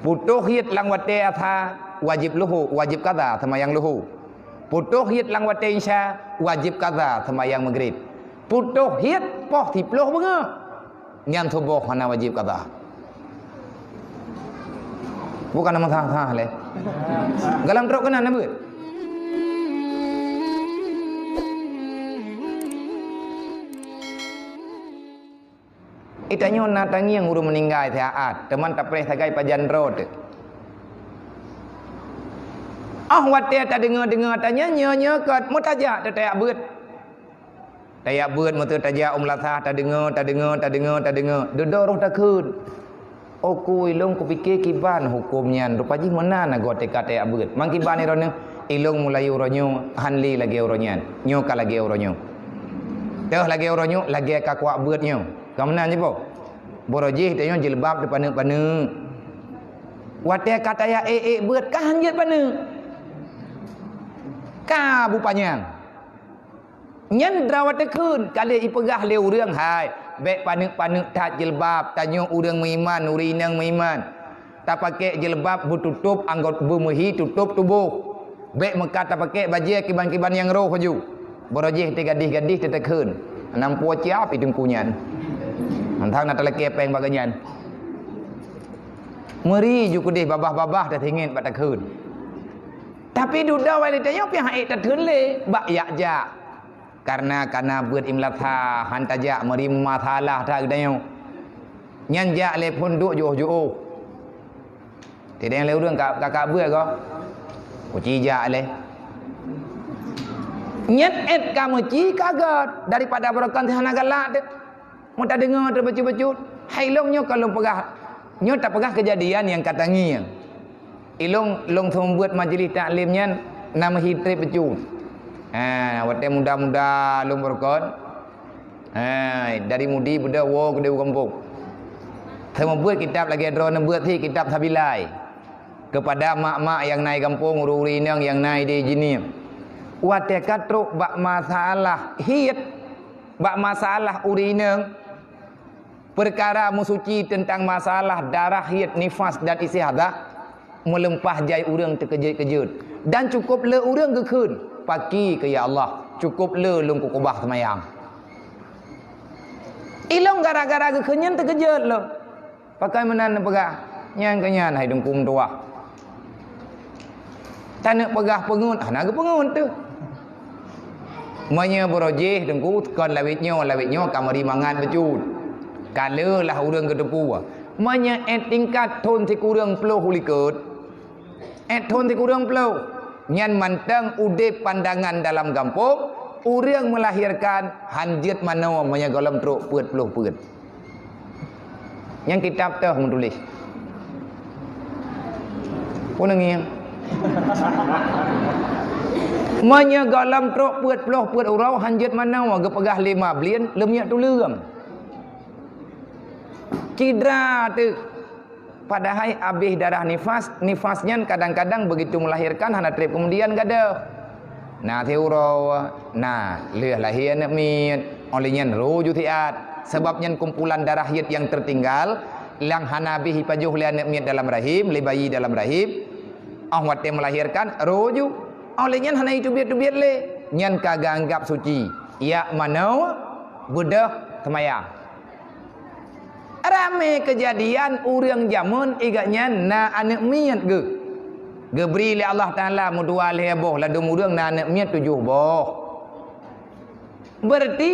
putuh hit lang wate atha wajib luhu wajib qadha semayang luhu putuh hit lang wate isya wajib qadha semayang maghrib putuh hit poh 10 bunga nyan subuh hana wajib qadha bukan nama thang le galam truk kena nabe itanyo na tangi yang urung meninggal taat teman tak pernah sagai pajan road wate tak dengar tanya nyo kat mutajak tak beut tayak beut mutu tajak latah tak dengar duduk roh tak kun ku ilung ku fikir kiban hukumnya rupanya mana nak gote kata beut mang kiban ni rono ilung mulai uronyo hanli lagi uronyan nyo ka lagi uronyo dah lagi uronyo lagi ka kuak beut nyo kamana je po borojih tanya jilbab depan pane wate kata ya beut ka hanjit pane ka bupanyang nyen drawat tekun kali ipegah le urang hai bek panek tak jilbab tanyo urang meiman urinang meiman tak pakai jilbab bututup anggot bumehi tutup tubuh bek mekat tak pakai baju kiban-kiban yang roh haju borojih te gadih-gadih te tekun nampu ciap itu kunyan antang nak lelaki peng baganyan meri ju kudih babah-babah dah tingin bat tekun tapi duda wali tanya pi haik tekun le bak yak jak karena beut imlatha hantajak meri masalah tak dayo nyan jak le ponduk joh-joh tidak le urang kakak beut ko uci jak le nyet et kamu ci kagat daripada berakan hana galak de mu tak dengar terbacut-bacut hailong nyo kalau pegah nyo tak pegah kejadian yang katangi ilong long membuat majlis taklimnya nama hitrip becut wate muda-muda long berkon dari mudi budak wo gede kampung saya membuat kitab lagi drone buat hi kitab sabilai kepada mak-mak yang naik kampung uri-uri yang naik di sini wate katruk bak masalah hit bak masalah urineng perkara musuci tentang masalah darah hit nifas dan istihadah melempah jai urang terkejut-kejut dan cukup le urang gekun paki ke ya Allah cukup le lung ku kubah semayang ilong gara-gara gekenyan terkejut lo pakai menan pegah nyang kenyan hai dengkum tua tanak pegah pengun naga pengun tu manya borojih dengku kon lawitnya kamari mangan becut kala lah urang gedepu manya tingkat thon ti kurang ploh hulikut thon ti kurang ploh nyan mantang udip pandangan dalam kampung urang melahirkan hanjit mano manya golam truk peut ploh peut yang kitab teh menulis punangi manya golam truk peut ploh peut urau hanjit mano ge pegah 5 blien lemyak tu leuram cidra tu padahal habis darah nifasnya kadang-kadang begitu melahirkan hana trip kemudian gada nah teuro nah leh lahir nak mit olehnya roju tiat sebabnya kumpulan darah hit yang tertinggal yang hana bihi pajuh le anak mit dalam rahim le bayi dalam rahim awat melahirkan roju olehnya hana itu biar le nyan kagak anggap suci ya manau budah semayang rame kejadian urang jamun iganya na anak miat ge beri le Allah Taala mudua le boh la dum urang na anak miat 7 boh berarti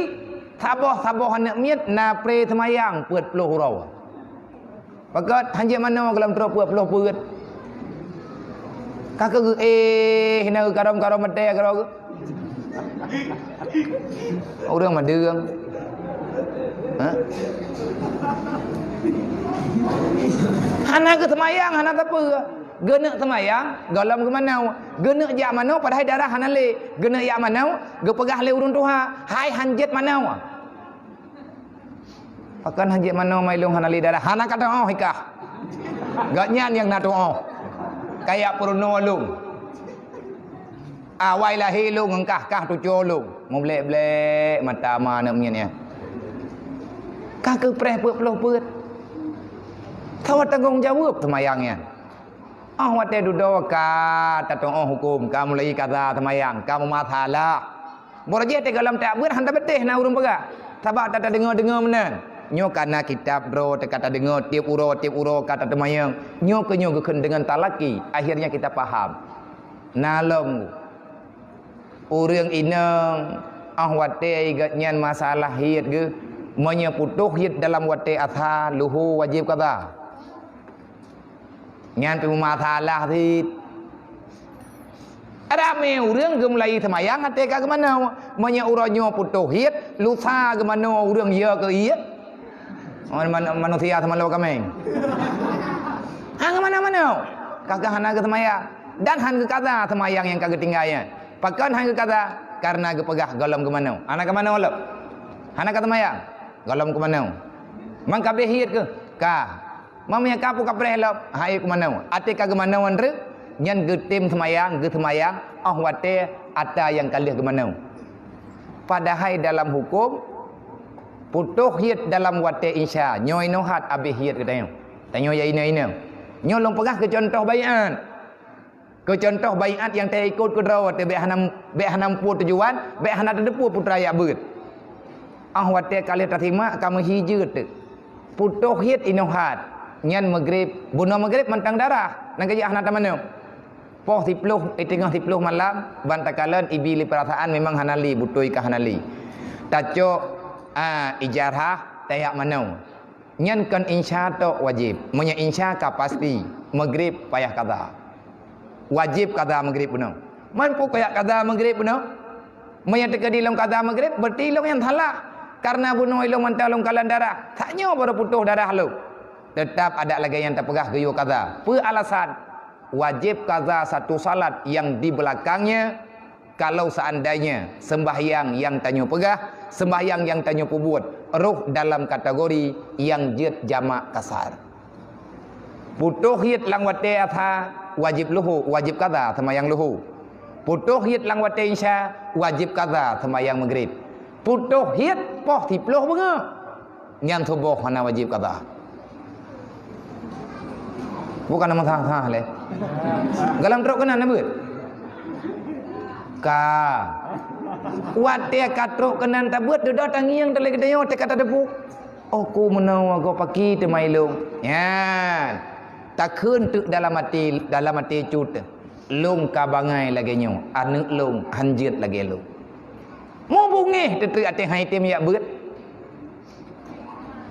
saboh anak miat na pre semayang peut puluh urau pakat hanjit mana dalam tro peut puluh peut kakak hina karam mate karo urang madeung hana ke semayang hana apa genek semayang galam ke mana genek jak mana padahal darah hana le genek jak mana ge pegah le urun tuha hai hanjit mana akan hanjit mana mailung hana le darah hana kata hikah gak nyan yang nak kayak purno lung awai lahir lung engkah kah tu colung mau blek mata mana mian ya kah ke preh peut peut kau tanggung jawab semayangnya wate dudo ka tatong hukum kamu lagi kata tamayang kamu mathala borje te galam tak ber hanta betih na urung pega sabak tak dengar menan nyo kana kitab bro te kata dengar tiap uro kata tamayang nyo keun dengan talaki akhirnya kita paham nalom urang inang wate nyan masalah hiat ge menyeputuh hiat dalam wate atha luhu wajib kata ngan tu mathalah thì ada meu urang ge mulai tamayang ate ka gemana menya uronyo putuh hiat lusa gemana urang ye ke ieu manusia tamalo kameng hang mana kagak hana ge tamayang dan han ge kata tamayang yang kagak tinggalnya pakan han ge kata karena ge pegah golom gemana ana ke mana ulap hana ka tamayang golom ke mana mang kabeh hiat ke ka mamanya kapu kapreh lop hai ke mana ate ka ke mana andre nyan ge tim tamayang wate ata yang kalih ke mana padahal dalam hukum putuh hiat dalam wate insya nyoy nohat abih hiat ke tanyo ya ina nyo long pegah ke contoh baiat yang te ikut ke draw te be hanam pu tujuan be hana depu putra ya beut wate kalih terima kamu hijut putuh hiat inohat nyan maghrib bunuh maghrib mentang darah nang kaya hana tamanu poh 10 tengah 10 malam bantakalan ibili perasaan memang hanali butoi ka hanali taco ijarah tayak manau nyan kan insya to wajib munya insya ka pasti maghrib payah kada wajib kada maghrib bunuh mampu kaya kada maghrib bunuh munya tekadi long kada maghrib berarti long yang salah karena bunuh ilong mantalong kalan darah taknya baru putuh darah lu tetap ada lagi yang terpegah geyo kaza. Alasan wajib kaza satu salat yang di belakangnya kalau seandainya sembahyang yang tanyo pegah, sembahyang yang tanyo pubut, ruh dalam kategori yang jet jamak kasar. Putuh hit lang wate atha wajib luhu, wajib kaza sembahyang luhu. Putuh hit lang wate insya wajib kaza sembahyang maghrib. Putuh hit poh 10 bunga. Nyan subuh hana wajib kaza. Bukan nama thang le. Galam truk kena nabut. Ka. Wate katruk kena tabut dedah tangiang tele kedayo te kata depu. Oh ku menau go pagi te mailung. Ya. Tak keun tu dalam hati cut. Lung ka bangai lagi nyo. Anu lung hanjit lagi lung. Mo bungeh te ate hai tem ya beut.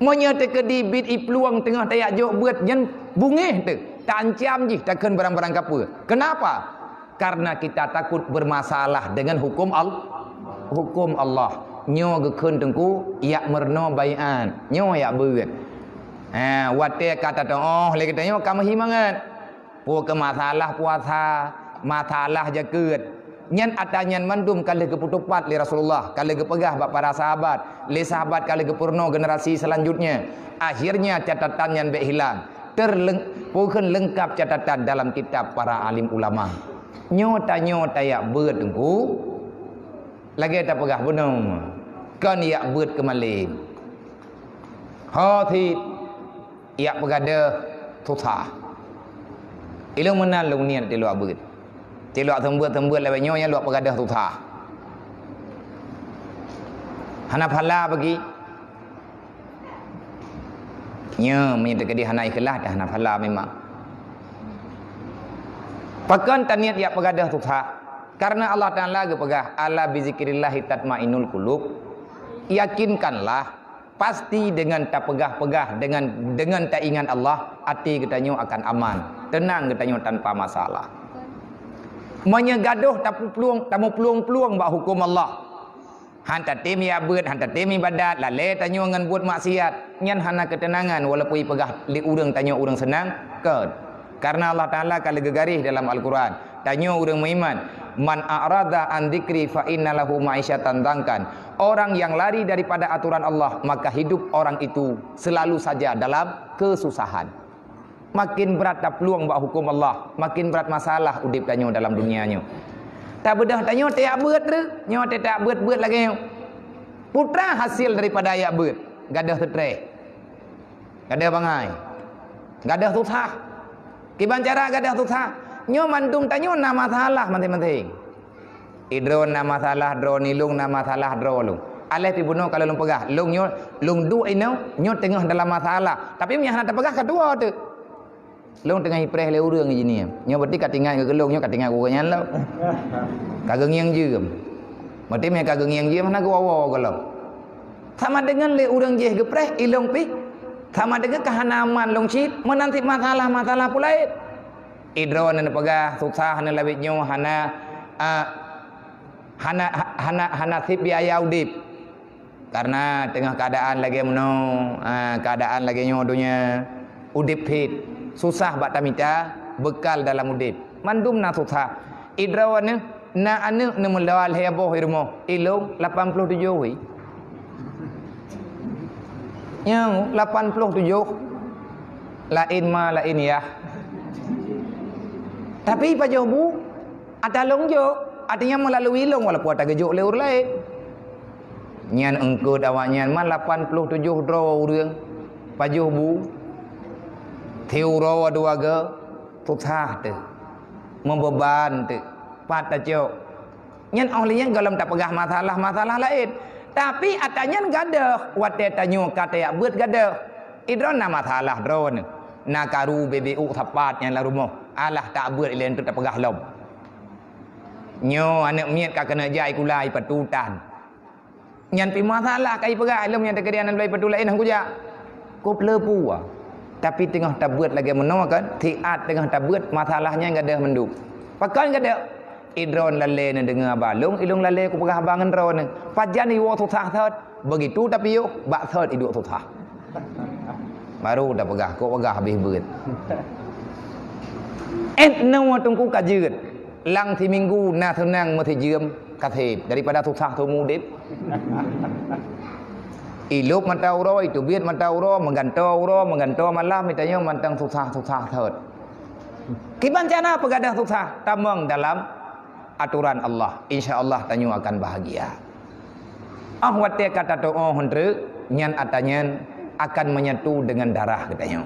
Monya te kedi bit i peluang tengah tayak jok buat yen bungeh te tancam ji takkan barang-barang kapur. Kenapa? Karena kita takut bermasalah dengan hukum Allah. Nyo gekun tengku yak merno baian. Nyo yak buat. Wate kata tu lagi kata nyo kamu himangan. Pu ke masalah puasa, masalah jaket. Nyan atanyan mandum kali keputupat li Rasulullah, kali kepegah bak para sahabat, li sahabat kali kepurno generasi selanjutnya. Akhirnya catatan yang bek hilang. Bukan lengkap catatan dalam kitab para alim ulama. Nyota yak beut engku. Lagi tak pegah bunung. Kan yak beut kemali. Hati yak pegada susah. Ilmu menal lu niat di luar beut. Tilak tembut lepas nyonya luak pegadah susah. Hana phala bagi. Nya minta ke dia hana ikhlas dah hana phala memang. Pakan taniat ya pegadah susah. Karena Allah Taala ge pegah ala bizikrillah tatmainul qulub. Yakinkanlah pasti dengan tak pegah-pegah dengan tak ingat Allah hati kita nyo akan aman. Tenang kita nyo tanpa masalah. Menyegaduh tamu peluang bak hukum Allah. Hanta tim ya beut, hanta tim ibadat, lale tanyo ngan buat maksiat, nyan hana ketenangan walaupun pegah li urang tanyo urang senang ke. Karena Allah Taala kali gegarih dalam Al-Quran, tanyo urang beriman, man a'rada an dzikri fa innalahu ma'isyatan dangkan. Orang yang lari daripada aturan Allah, maka hidup orang itu selalu saja dalam kesusahan. Makin berat tak peluang buat hukum Allah, makin berat masalah udip tanyo dalam dunianya. Tak bedah tanyo tak beut tu, nyo tak beut lagi. Putra hasil daripada ayak beut, gadah tetreh. Gadah bangai. Gadah susah. Kiban cara gadah susah. Nyo mandum tanyo na masalah penting-penting. Idron na masalah dro nilung na masalah dro lu. Aleh pi bunuh kalau lung pegah. Lung nyo lung du inau nyo tengah dalam masalah. Tapi miah nak pegah kedua tu. Lung tengah ipreh le urang gini. Nyo berarti katingan ke gelung nyo katingan ku nyan lo. Kageng yang jeum. Berarti miah kageng yang jeum mana ku wawo kalau. Sama dengan le urang je gepreh ilung pi. Sama dengan kehanaman long cit menanti masalah-masalah pula. Idron na pegah susah na labit nyo hana sip biaya udip. Karena tengah keadaan lagi keadaan lagi nyo dunia udip hit. Susah bak tamita bekal dalam udip. Mandum na susah. Idron na anu na melawal heboh irmo. Ilung 87 wi. Yang 87 lain ma lain ya. Tapi Pak Jobu ada longjo, artinya melalui long walaupun ada gejuk leur lain. Nyan engkut awaknya ma 87 dro urang. Pak Jobu teuro dua ge susah tu. Membeban tu. Pat tajuk. Nyan ahlinya galam tak pegah masalah-masalah lain. Tapi atanya gadah wate tanyo kata ya beut gadah idron na masalah drone na karu BBU tepat yang la rumah alah tak beut ilen tu tak pegah lom nyo anak miat ka kena jai kulai patutan nyan pi masalah kai pegah lom yang tekedian lai patulain hang kuja kop lepu tapi tengah tak beut lagi meno kan tiat tengah tak beut masalahnya gadah menduk pakai gadah idron lale na dengar balung ilung lale ku pegah bangan ron pajan ni wo susah thot begitu tapi yo bak thot iduk susah baru dah pegah kok pegah habis beut no tungku kajeut lang thi minggu na senang mo thi jeum kathep daripada susah tu mudip iluk mantau ro itu biat mantau ro mengganto malah mitanya mantang susah-susah thot kiban cana pegadah susah tamang dalam aturan Allah, insya-Allah tanyu akan bahagia. Wate kata doa hundre nyan atanyan akan menyatu dengan darah katanya.